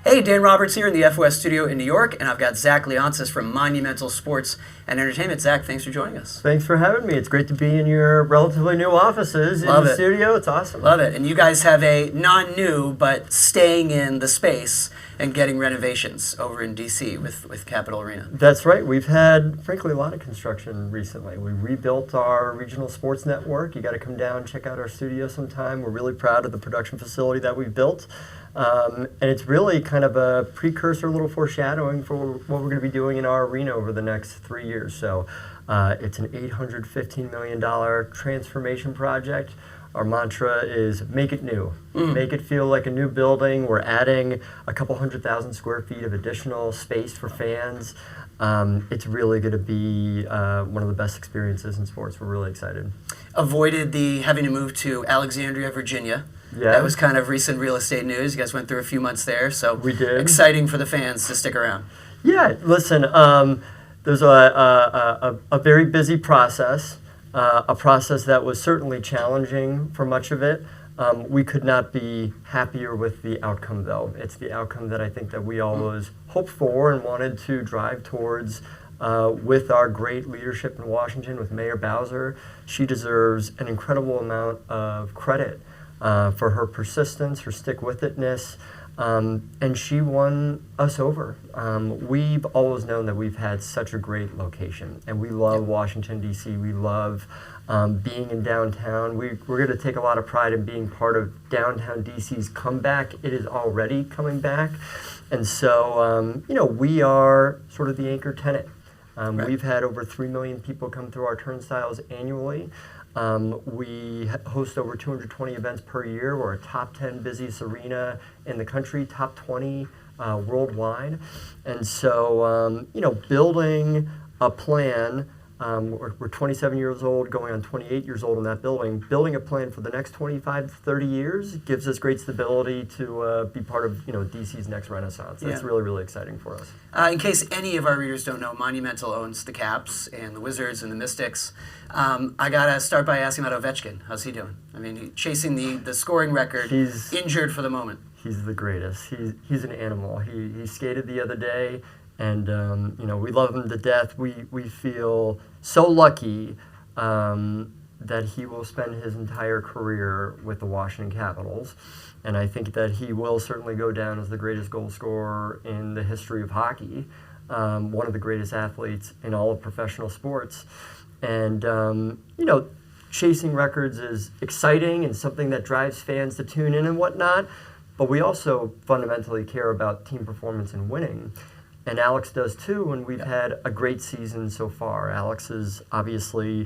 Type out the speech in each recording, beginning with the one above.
Hey, Dan Roberts here in the FOS studio in New York, and I've got Zach Leonsis from Monumental Sports and Entertainment. Zach, thanks for joining us. Thanks for having me. It's great to be in your relatively new offices in the studio. It's awesome. Love it. And you guys have a non-new, but staying in the space and getting renovations over in D.C. with Capitol Arena. That's right. We've had, frankly, a lot of construction recently. We rebuilt our regional sports network. You got to come down and check out our studio sometime. We're really proud of the production facility that we've built. And it's really kind of a precursor, a little foreshadowing for what we're going to be doing in our arena over the next 3 years. So it's an $815 million transformation project. Our mantra is make it new, make it feel like a new building. We're adding a couple 100,000 square feet of additional space for fans. It's really going to be one of the best experiences in sports. We're really excited. Avoided the having to move to Alexandria, Virginia. Yeah. That was kind of recent real estate news. You guys went through a few months there, so we did. Exciting for the fans to stick around. Yeah, listen, there's a very busy process, a process that was certainly challenging for much of it. We could not be happier with the outcome, though. It's the outcome that I think that we always hoped for and wanted to drive towards with our great leadership in Washington, with Mayor Bowser. She deserves an incredible amount of credit for her persistence, her stick-with-itness, and she won us over. We've always known that we've had such a great location, and we love Washington, D.C. We love being in downtown. We're going to take a lot of pride in being part of downtown D.C.'s comeback. It is already coming back, and so we are sort of the anchor tenant. Right. We've had over 3 million people come through our turnstiles annually. We host over 220 events per year. We're a top 10 busiest arena in the country, top 20 worldwide. And so, building a plan, we're 27 years old, going on 28 years old in that building. Building a plan for the next 25 to 30 years gives us great stability to be part of, DC's next renaissance. That's really, really exciting for us. In case any of our readers don't know, Monumental owns the Caps and the Wizards and the Mystics. I got to start by asking about Ovechkin. How's he doing? I mean, chasing the scoring record, he's injured for the moment. He's the greatest. He's an animal. He skated the other day, and we love him to death. We feel so lucky that he will spend his entire career with the Washington Capitals. And I think that he will certainly go down as the greatest goal scorer in the history of hockey, one of the greatest athletes in all of professional sports. And, chasing records is exciting and something that drives fans to tune in and whatnot, but we also fundamentally care about team performance and winning. And Alex does too, and we've had a great season so far. Alex is obviously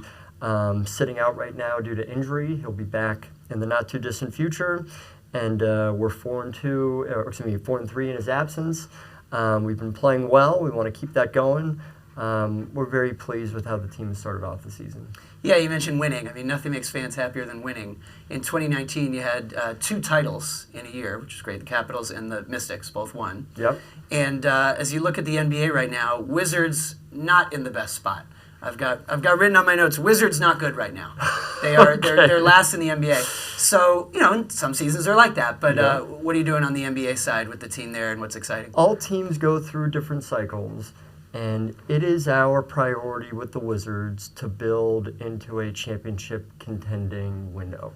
sitting out right now due to injury. He'll be back in the not-too-distant future. And we're 4-3 in his absence. We've been playing well. We want to keep that going. We're very pleased with how the team has started off the season. Yeah, you mentioned winning. I mean, nothing makes fans happier than winning. In 2019, you had 2 titles in a year, which is great. The Capitals and the Mystics both won. Yep. And as you look at the NBA right now, Wizards not in the best spot. I've got written on my notes, Wizards not good right now. They're last in the NBA. So, some seasons are like that. But what are you doing on the NBA side with the team there, and what's exciting? All teams go through different cycles, and it is our priority with the Wizards to build into a championship contending window.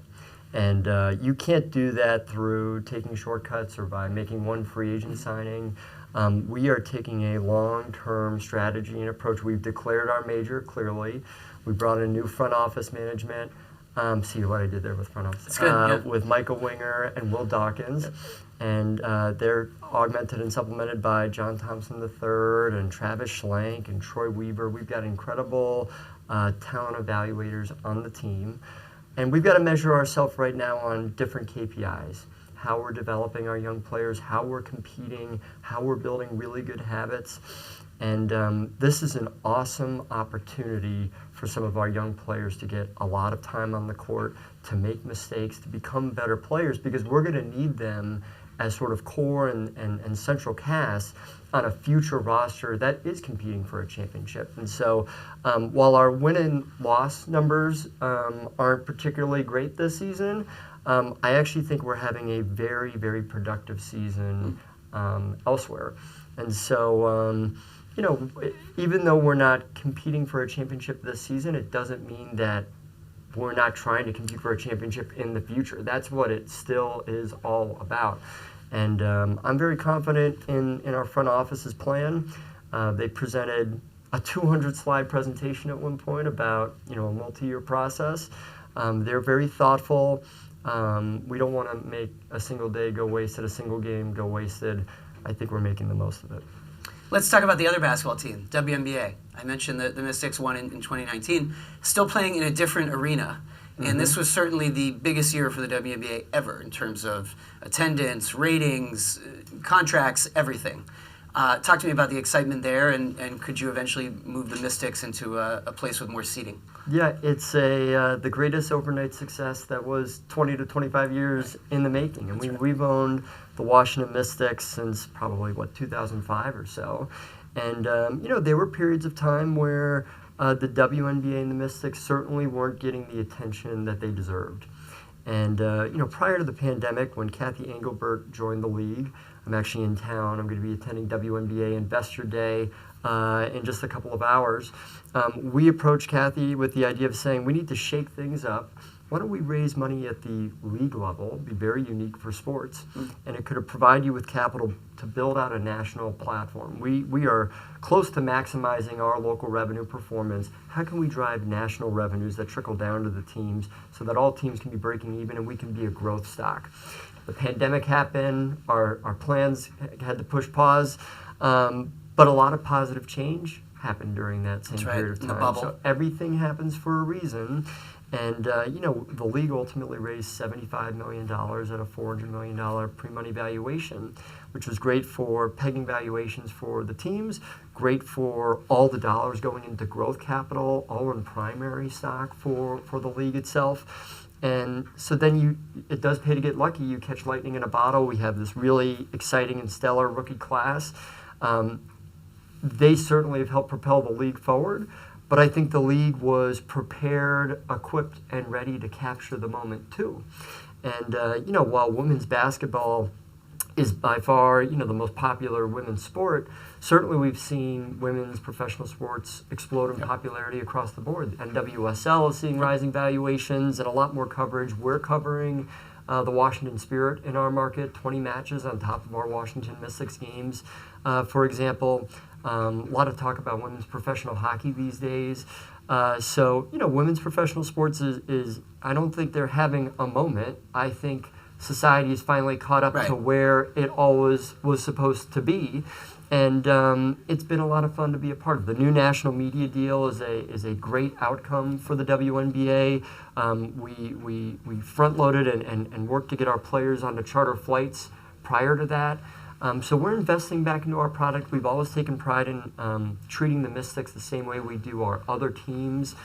And you can't do that through taking shortcuts or by making one free agent signing. We are taking a long-term strategy and approach. We've declared our major, clearly. We brought in new front office management. See what I did there with front office. That's good, with Michael Winger and Will Dawkins. And they're augmented and supplemented by John Thompson III and Travis Schlenk and Troy Weaver. We've got incredible talent evaluators on the team. And we've got to measure ourselves right now on different KPIs. How we're developing our young players, how we're competing, how we're building really good habits. And this is an awesome opportunity for some of our young players to get a lot of time on the court, to make mistakes, to become better players, because we're going to need them as sort of core and central cast on a future roster that is competing for a championship. And so while our win and loss numbers aren't particularly great this season, I actually think we're having a very, very productive season elsewhere. And so, even though we're not competing for a championship this season, it doesn't mean that we're not trying to compete for a championship in the future. That's what it still is all about. And I'm very confident in our front office's plan. They presented a 200-slide presentation at one point about a multi-year process. They're very thoughtful. We don't want to make a single day go wasted, a single game go wasted. I think we're making the most of it. Let's talk about the other basketball team, WNBA. I mentioned the Mystics won in 2019, still playing in a different arena. And this was certainly the biggest year for the WNBA ever in terms of attendance, ratings, contracts, everything. Talk to me about the excitement there, and could you eventually move the Mystics into a place with more seating? Yeah, it's the greatest overnight success that was 20 to 25 years in the making. And we've owned the Washington Mystics since probably, 2005 or so. And, there were periods of time where the WNBA and the Mystics certainly weren't getting the attention that they deserved. And, prior to the pandemic, when Kathy Engelbert joined the league, I'm actually in town. I'm going to be attending WNBA Investor Day in just a couple of hours. We approached Kathy with the idea of saying, we need to shake things up. Why don't we raise money at the league level, be very unique for sports, and it could provide you with capital to build out a national platform. We are close to maximizing our local revenue performance. How can we drive national revenues that trickle down to the teams so that all teams can be breaking even and we can be a growth stock? The pandemic happened, our plans had to push pause, but a lot of positive change happened during that same period of time. The bubble. So everything happens for a reason. And, the league ultimately raised $75 million at a $400 million pre-money valuation, which was great for pegging valuations for the teams, great for all the dollars going into growth capital, all in primary stock for the league itself. And so then it does pay to get lucky. You catch lightning in a bottle. We have this really exciting and stellar rookie class. They certainly have helped propel the league forward. But I think the league was prepared, equipped, and ready to capture the moment too. And while women's basketball is by far the most popular women's sport, certainly we've seen women's professional sports explode in popularity across the board. NWSL is seeing rising valuations and a lot more coverage. We're covering the Washington Spirit in our market, 20 matches on top of our Washington Mystics games, for example. A lot of talk about women's professional hockey these days. So women's professional sports is I don't think they're having a moment. I think society has finally caught up to where it always was supposed to be. And it's been a lot of fun to be a part of. The new national media deal is a great outcome for the WNBA. We front-loaded and worked to get our players onto charter flights prior to that. So we're investing back into our product. We've always taken pride in treating the Mystics the same way we do our other teams.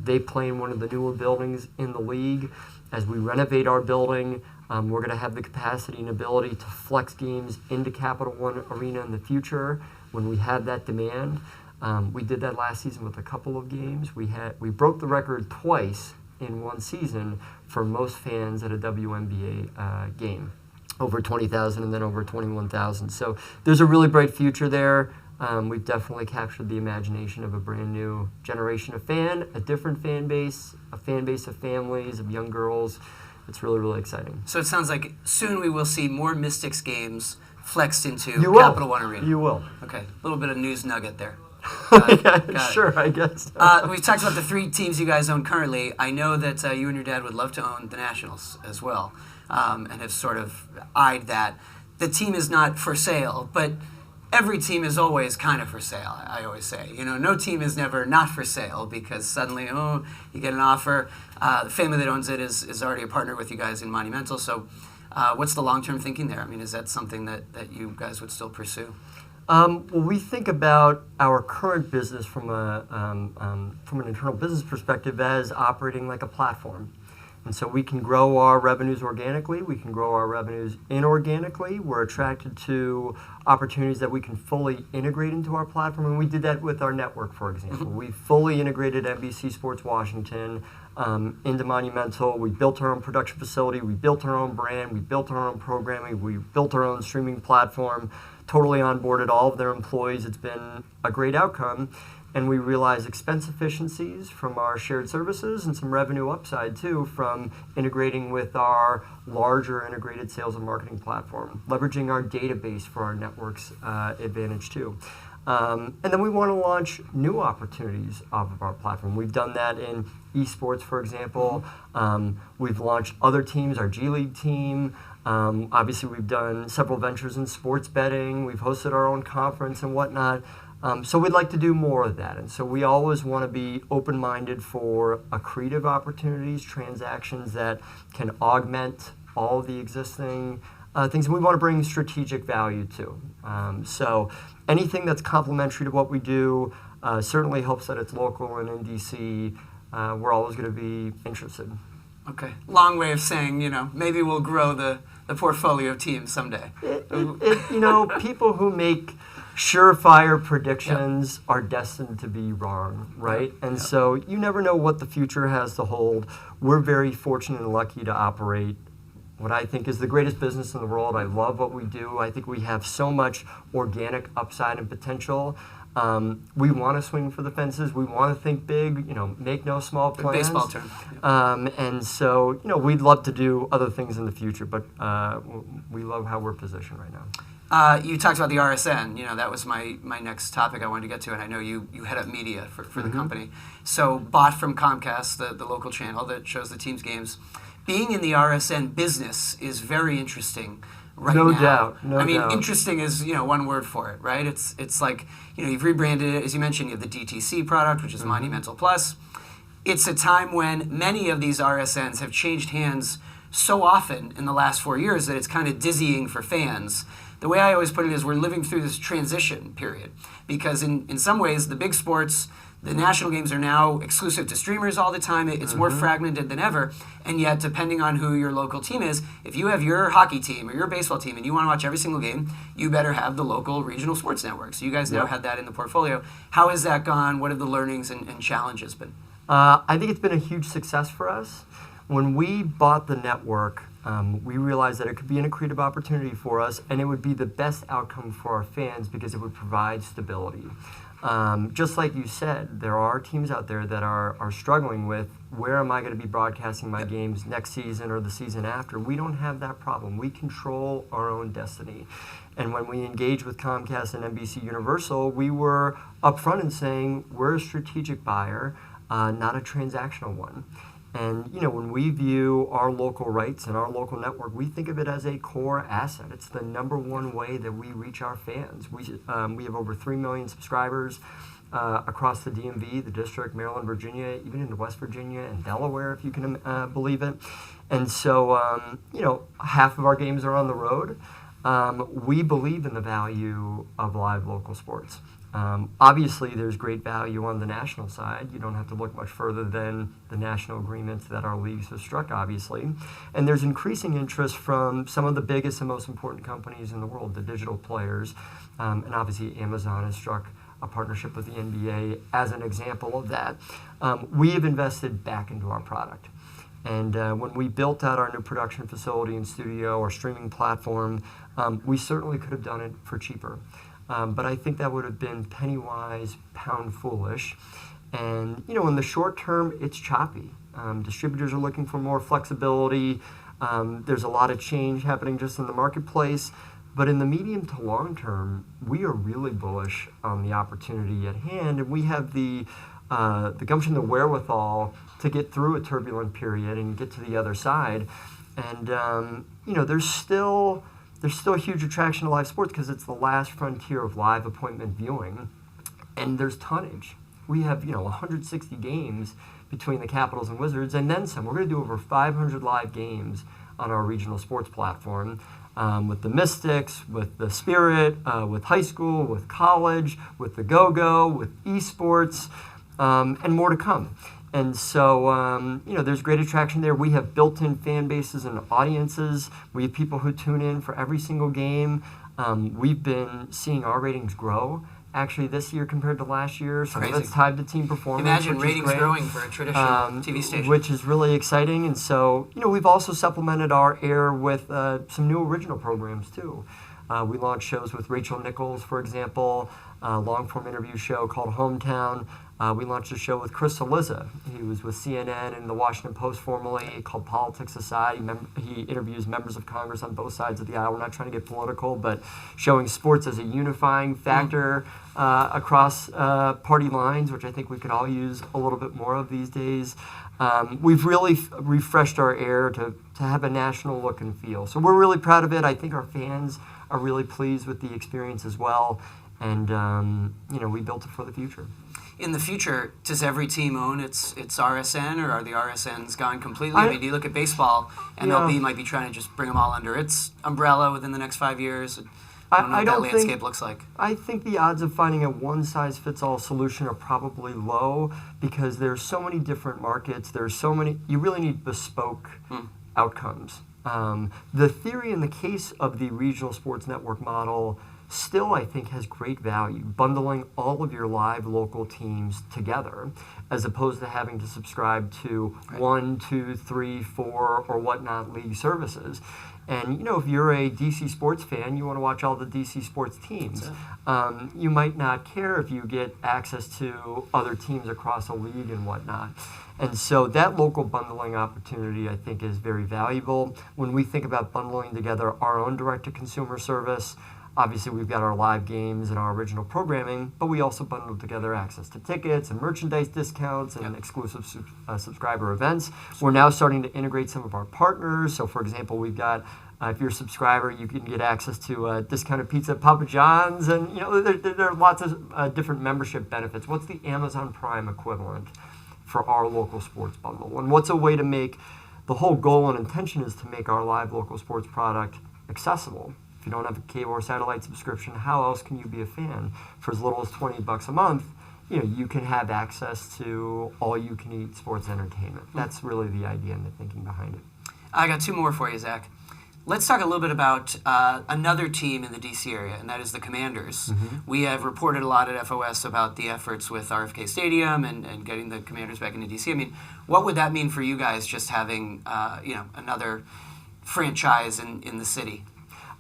They play in one of the newer buildings in the league. As we renovate our building, we're going to have the capacity and ability to flex games into Capital One Arena in the future when we have that demand. We did that last season with a couple of games. We broke the record twice in one season for most fans at a WNBA game. Over 20,000 and then over 21,000. So there's a really bright future there. We've definitely captured the imagination of a brand new generation of fan, a different fan base, a fan base of families, of young girls. It's really, really exciting. So it sounds like soon we will see more Mystics games flexed into Capital One Arena. You will. Okay, a little bit of news nugget there. Sure, I guess. We've talked about the three teams you guys own currently. I know that you and your dad would love to own the Nationals as well. And have sort of eyed that. The team is not for sale, but every team is always kind of for sale, I always say. No team is never not for sale because suddenly, you get an offer. The family that owns it is already a partner with you guys in Monumental. So what's the long-term thinking there? I mean, is that something that you guys would still pursue? Well, we think about our current business from an internal business perspective as operating like a platform. And so we can grow our revenues organically. We can grow our revenues inorganically. We're attracted to opportunities that we can fully integrate into our platform. And we did that with our network, for example. We fully integrated NBC Sports Washington into Monumental. We built our own production facility. We built our own brand. We built our own programming. We built our own streaming platform. Totally onboarded all of their employees. It's been a great outcome. And we realize expense efficiencies from our shared services and some revenue upside too from integrating with our larger integrated sales and marketing platform, leveraging our database for our network's advantage too. And then we want to launch new opportunities off of our platform. We've done that in esports, for example. We've launched other teams, our G League team. Obviously, we've done several ventures in sports betting. We've hosted our own conference and whatnot. So we'd like to do more of that. And so we always want to be open-minded for accretive opportunities, transactions that can augment all of the existing things. And we want to bring strategic value too. So anything that's complementary to what we do certainly helps that it's local and in DC. We're always going to be interested. Okay. Long way of saying, maybe we'll grow the portfolio team someday. People who make surefire predictions are destined to be wrong, right? And so you never know what the future has to hold. We're very fortunate and lucky to operate what I think is the greatest business in the world. I love what we do. I think we have so much organic upside and potential. We want to swing for the fences. We want to think big, make no small plans. Baseball term. And so, we'd love to do other things in the future, but we love how we're positioned right now. You talked about the RSN. That was my next topic I wanted to get to, and I know you head up media for the company. So bought from Comcast, the local channel that shows the team's games. Being in the RSN business is very interesting right now. No doubt. Interesting is one word for it, right? It's like you've rebranded it, as you mentioned. You have the DTC product, which is Monumental Plus. It's a time when many of these RSNs have changed hands so often in the last 4 years that it's kind of dizzying for fans. The way I always put it is we're living through this transition period because in some ways the big sports, the national games are now exclusive to streamers all the time. It's more fragmented than ever. And yet, depending on who your local team is, if you have your hockey team or your baseball team and you want to watch every single game, you better have the local regional sports network. So you guys now had that in the portfolio. How has that gone? What have the learnings and challenges been? I think it's been a huge success for us. When we bought the network, we realized that it could be an accretive opportunity for us, and it would be the best outcome for our fans because it would provide stability. Just like you said, there are teams out there that are struggling with where am I going to be broadcasting my games next season or the season after. We don't have that problem. We control our own destiny. And when we engaged with Comcast and NBC Universal, we were upfront in saying we're a strategic buyer, not a transactional one. And when we view our local rights and our local network, we think of it as a core asset. It's the number one way that we reach our fans. We have over 3 million subscribers across the DMV, the district, Maryland, Virginia, even into West Virginia and Delaware, if you can believe it. And so, half of our games are on the road. We believe in the value of live local sports. Obviously, there's great value on the national side. You don't have to look much further than the national agreements that our leagues have struck, obviously. And there's increasing interest from some of the biggest and most important companies in the world, the digital players. And obviously, Amazon has struck a partnership with the NBA as an example of that. We have invested back into our product. And when we built out our new production facility and studio, our streaming platform, we certainly could have done it for cheaper. But I think that would have been penny wise, pound foolish. And, in the short term, it's choppy. Distributors are looking for more flexibility. There's a lot of change happening just in the marketplace. But in the medium to long term, we are really bullish on the opportunity at hand. And we have the gumption, the wherewithal to get through a turbulent period and get to the other side. And, there's still huge attraction to live sports because it's the last frontier of live appointment viewing, and there's tonnage. We have 160 games between the Capitals and Wizards, and then some. We're going to do over 500 live games on our regional sports platform with the Mystics, with the Spirit, with high school, with college, with the Go-Go, with esports, and more to come. And so, there's great attraction there. We have built-in fan bases and audiences. We have people who tune in for every single game. We've been seeing our ratings grow actually this year compared to last year. Some of Crazy. it's tied to team performance. Imagine which ratings is great. growing for a traditional TV station. Which is really exciting. And so, we've also supplemented our air with some new original programs too. We launched shows with Rachel Nichols, for example, a long-form interview show called Hometown. We launched a show with Chris Cillizza. He was with CNN and the Washington Post formerly, called Politics Aside. He interviews members of Congress on both sides of the aisle. We're not trying to get political, but showing sports as a unifying factor across party lines, which I think we could all use a little bit more of these days. We've really refreshed our air to have a national look and feel. So we're really proud of it. I think our fans are really pleased with the experience as well. And, we built it for the future. In the future, does every team own its RSN, or are the RSNs gone completely? Do you look at baseball, MLB might be trying to just bring them all under its umbrella within the next 5 years? I don't know what that landscape looks like. I think the odds of finding a one-size-fits-all solution are probably low because there's so many different markets. You really need bespoke outcomes. The theory in the case of the regional sports network model still, I think, has great value, bundling all of your live local teams together as opposed to having to subscribe to 1, 2, 3, 4, or whatnot league services. And, if you're a DC sports fan, you want to watch all the DC sports teams. You might not care if you get access to other teams across a league and whatnot. And so that local bundling opportunity, I think, is very valuable. When we think about bundling together our own direct-to-consumer service, obviously, we've got our live games and our original programming, but we also bundle together access to tickets and merchandise discounts and exclusive subscriber events. We're now starting to integrate some of our partners. So, for example, we've got, if you're a subscriber, you can get access to discounted pizza at Papa John's. And, there are lots of different membership benefits. What's the Amazon Prime equivalent for our local sports bundle? And what's a way to make the whole goal and intention is to make our live local sports product accessible. If you don't have a cable or satellite subscription, how else can you be a fan? For as little as $20 a month, you can have access to all-you-can-eat sports entertainment. That's really the idea and the thinking behind it. I got two more for you, Zach. Let's talk a little bit about another team in the D.C. area, and that is the Commanders. We have reported a lot at FOS about the efforts with RFK Stadium and getting the Commanders back into D.C. I mean, what would that mean for you guys, just having another franchise in the city?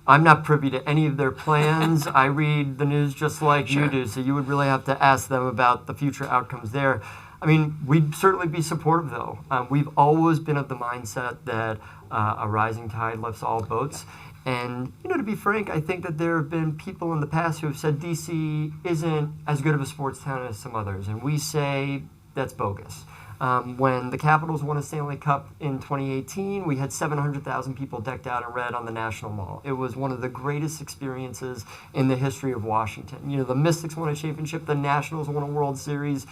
I'm not privy to any of their plans. I read the news just like you do, so you would really have to ask them about the future outcomes there. I mean, we'd certainly be supportive, though. We've always been of the mindset that a rising tide lifts all boats. And, to be frank, I think that there have been people in the past who have said D.C. isn't as good of a sports town as some others, and we say that's bogus. When the Capitals won a Stanley Cup in 2018, we had 700,000 people decked out in red on the National Mall. It was one of the greatest experiences in the history of Washington. The Mystics won a championship, the Nationals won a World Series.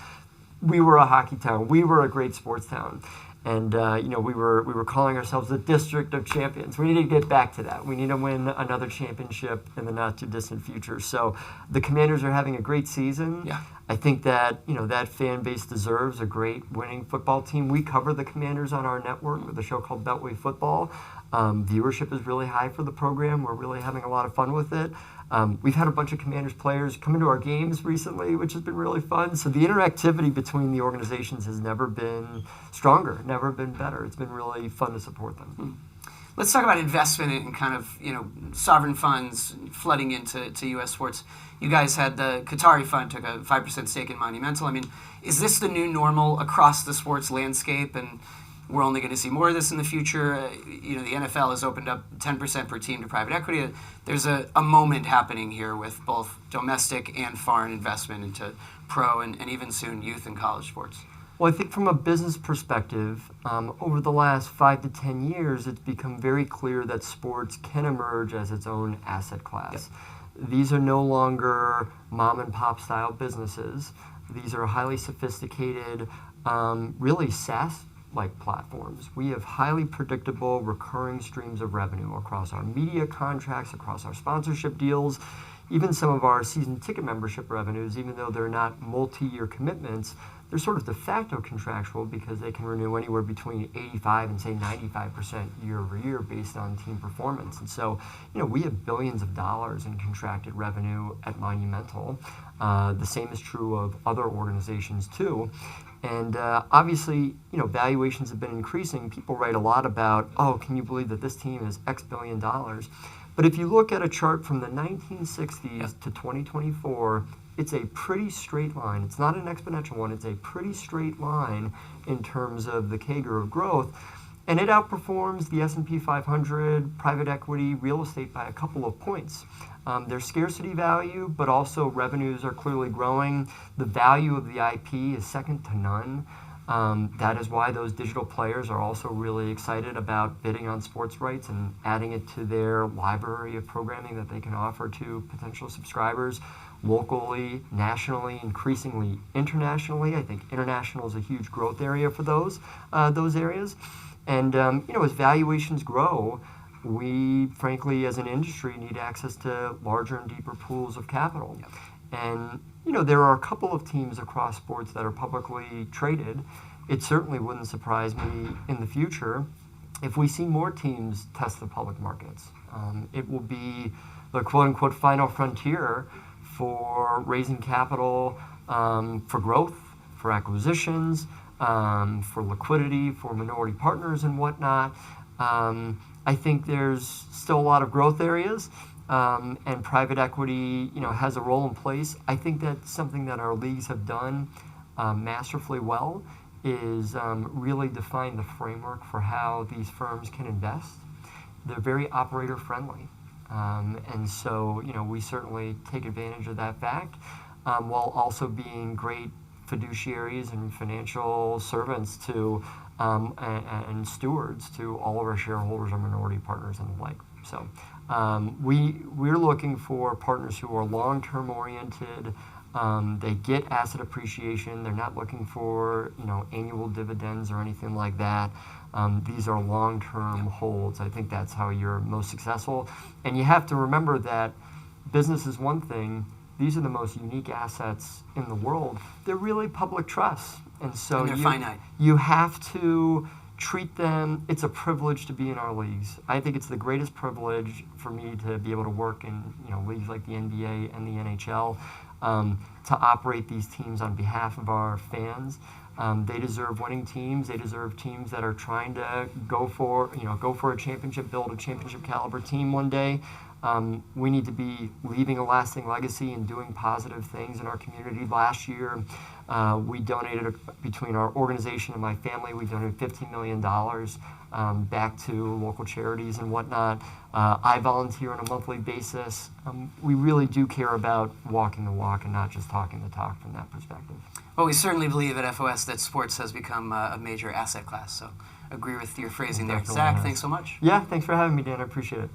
We were a hockey town. We were a great sports town. And, we were calling ourselves the District of Champions. We need to get back to that. We need to win another championship in the not-too-distant future. So the Commanders are having a great season. Yeah. I think that, that fan base deserves a great winning football team. We cover the Commanders on our network with a show called Beltway Football. Viewership is really high for the program. We're really having a lot of fun with it. We've had a bunch of Commanders players come into our games recently, which has been really fun. So the interactivity between the organizations has never been stronger, never been better. It's been really fun to support them. Let's talk about investment and kind of, sovereign funds flooding into U.S. sports. You guys had the Qatari fund, took a 5% stake in Monumental. I mean, is this the new normal across the sports landscape? And we're only going to see more of this in the future. The NFL has opened up 10% per team to private equity. There's a moment happening here with both domestic and foreign investment into pro and even soon youth and college sports. Well, I think from a business perspective, over the last 5 to 10 years, it's become very clear that sports can emerge as its own asset class. Yep. These are no longer mom and pop style businesses. These are highly sophisticated, really SaaS-like platforms. We have highly predictable recurring streams of revenue across our media contracts, across our sponsorship deals. even some of our season ticket membership revenues, even though they're not multi-year commitments, they're sort of de facto contractual because they can renew anywhere between 85 and say 95% year over year based on team performance. And so, we have billions of dollars in contracted revenue at Monumental. The same is true of other organizations too. And obviously, valuations have been increasing. People write a lot about, oh, can you believe that this team is X billion dollars? But if you look at a chart from the 1960s to 2024, it's a pretty straight line. It's not an exponential one. It's a pretty straight line in terms of the CAGR of growth. And it outperforms the S&P 500, private equity, real estate by a couple of points. There's scarcity value, but also revenues are clearly growing. The value of the IP is second to none. That is why those digital players are also really excited about bidding on sports rights and adding it to their library of programming that they can offer to potential subscribers locally, nationally, increasingly internationally. I think international is a huge growth area for those areas. And as valuations grow, we, frankly, as an industry, need access to larger and deeper pools of capital. Yep. And, there are a couple of teams across sports that are publicly traded. It certainly wouldn't surprise me in the future if we see more teams test the public markets. It will be the quote-unquote final frontier for raising capital for growth, for acquisitions, for liquidity, for minority partners and whatnot. I think there's still a lot of growth areas, and private equity, has a role in place. I think that's something that our leagues have done masterfully well is really define the framework for how these firms can invest. They're very operator friendly, and so we certainly take advantage of that fact, while also being great fiduciaries and financial servants to and stewards to all of our shareholders, our minority partners, and the like. So we're looking for partners who are long-term oriented. They get asset appreciation. They're not looking for annual dividends or anything like that. These are long-term holds. I think that's how you're most successful. And you have to remember that business is one thing. These are the most unique assets in the world. They're really public trusts. And so they're finite. You have to treat them. It's a privilege to be in our leagues. I think it's the greatest privilege for me to be able to work in leagues like the NBA and the NHL, to operate these teams on behalf of our fans. They deserve winning teams. They deserve teams that are trying to go for a championship, build a championship caliber team one day. We need to be leaving a lasting legacy and doing positive things in our community. Last year, we donated, between our organization and my family, we donated $15 million back to local charities and whatnot. I volunteer on a monthly basis. We really do care about walking the walk and not just talking the talk from that perspective. Well, we certainly believe at FOS that sports has become a major asset class, so agree with your phrasing there. Zach, thanks so much. Yeah, thanks for having me, Dan. I appreciate it.